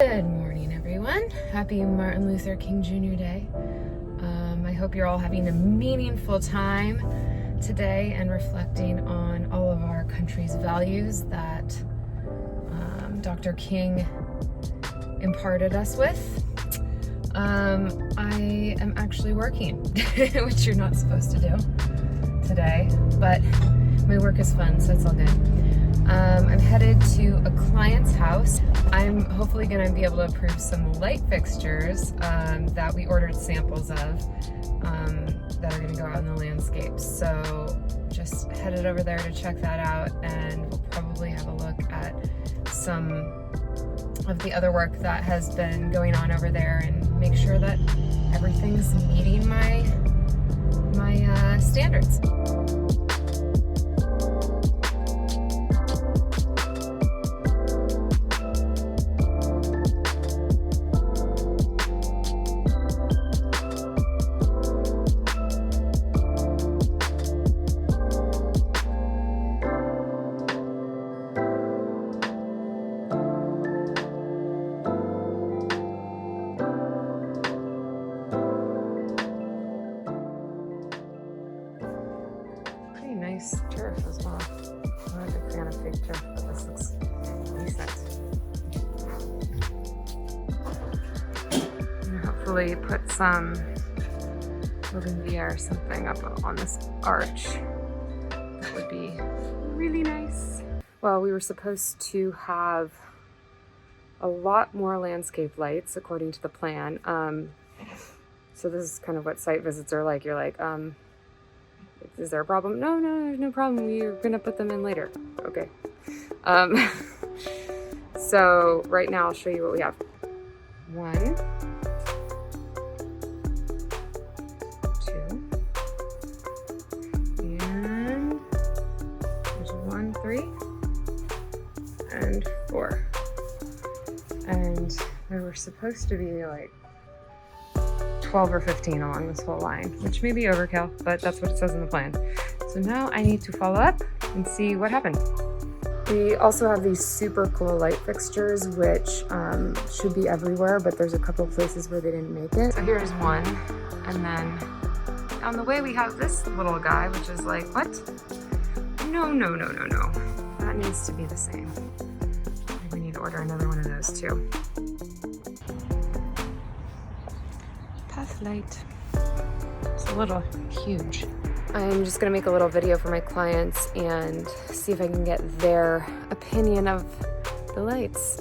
Good morning, everyone. Happy Martin Luther King Jr. Day. I hope you're all having a meaningful time today and reflecting on all of our country's values that Dr. King imparted us with. I am actually working, which you're not supposed to do today, but my work is fun, so it's all good. I'm headed to a client's house. I'm hopefully going to be able to approve some light fixtures that we ordered samples of that are going to go out in the landscape. So just headed over there to check that out, and we'll probably have a look at some of the other work that has been going on over there and make sure that everything's meeting my standards. Nice turf as well. I'm not a big fan of fake turf, but this looks decent. And hopefully put some bougainvillea or something up on this arch. That would be really nice. Well, we were supposed to have a lot more landscape lights according to the plan. So this is kind of what site visits are like. You're like, is there a problem? No, there's no problem. We're gonna put them in later. Okay. So right now I'll show you what we have. 1, 2, and there's 1, 3, and 4. And there were supposed to be like 12 or 15 along this whole line, which may be overkill, but that's what it says in the plan. So now I need to follow up and see what happened. We also have these super cool light fixtures, which should be everywhere, but there's a couple places where they didn't make it. So here's one, and then on the way we have this little guy, which is like, what? No. That needs to be the same. I think we need to order another one of those too. Light. It's a little huge. I'm just gonna make a little video for my clients and see if I can get their opinion of the lights.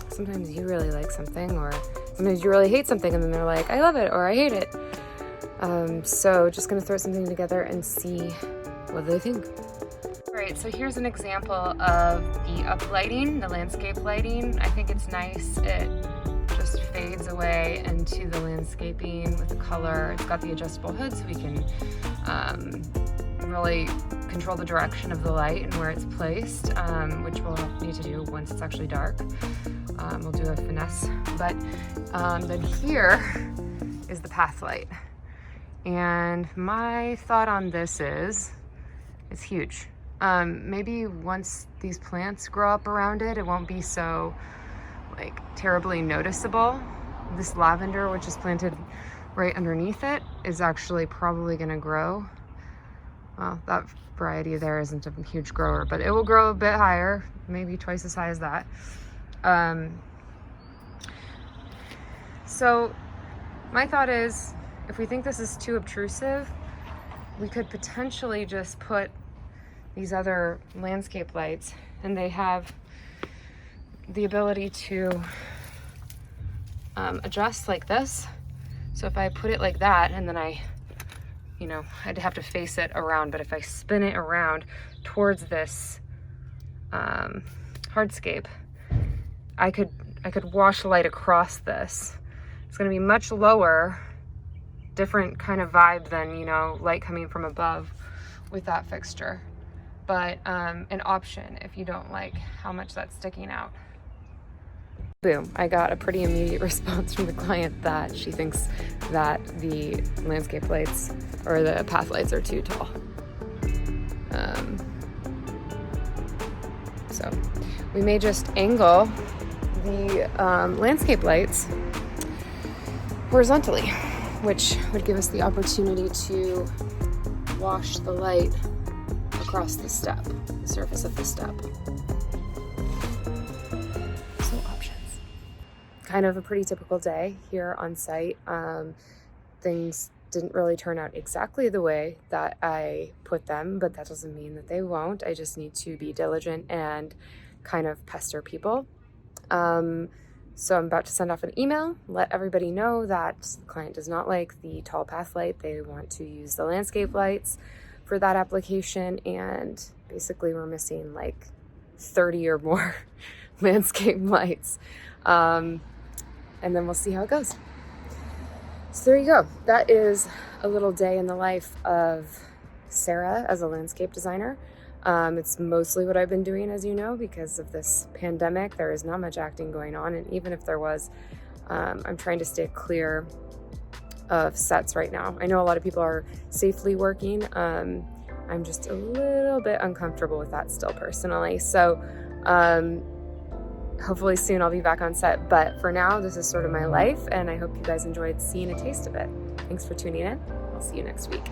Sometimes you really like something, or sometimes you really hate something, and then they're like, I love it or I hate it. So just gonna throw something together and see what they think. All right, so here's an example of the uplighting, the landscape lighting. I think it's nice. It just fades away into the landscaping with the color. It's got the adjustable hood, so we can really control the direction of the light and where it's placed, which we'll need to do once it's actually dark. We'll do a finesse. But then here is the path light. And my thought on this is, it's huge. Maybe once these plants grow up around it, it won't be so like terribly noticeable. This lavender, which is planted right underneath it, is actually probably going to grow. Well, that variety there isn't a huge grower, but it will grow a bit higher, maybe twice as high as that. So my thought is, if we think this is too obtrusive, we could potentially just put these other landscape lights, and they have the ability to adjust like this. So if I put it like that, and then I'd have to face it around, but if I spin it around towards this hardscape, I could wash light across this. It's gonna be much lower, different kind of vibe than, light coming from above with that fixture. But an option if you don't like how much that's sticking out. Boom, I got a pretty immediate response from the client that she thinks that the landscape lights or the path lights are too tall. So we may just angle the landscape lights horizontally, which would give us the opportunity to wash the light across the step, the surface of the step. So options. Kind of a pretty typical day here on site. Things didn't really turn out exactly the way that I put them, but that doesn't mean that they won't. I just need to be diligent and kind of pester people. So I'm about to send off an email, let everybody know that the client does not like the tall path light. They want to use the landscape lights for that application, and basically we're missing like 30 or more landscape lights. And then we'll see how it goes. So there you go. That is a little day in the life of Sarah as a landscape designer. It's mostly what I've been doing, as you know, because of this pandemic. There is not much acting going on, and even if there was, I'm trying to stay clear of sets right now. I know a lot of people are safely working. I'm just a little bit uncomfortable with that still personally. So hopefully soon I'll be back on set, but for now, this is sort of my life, and I hope you guys enjoyed seeing a taste of it. Thanks for tuning in. I'll see you next week.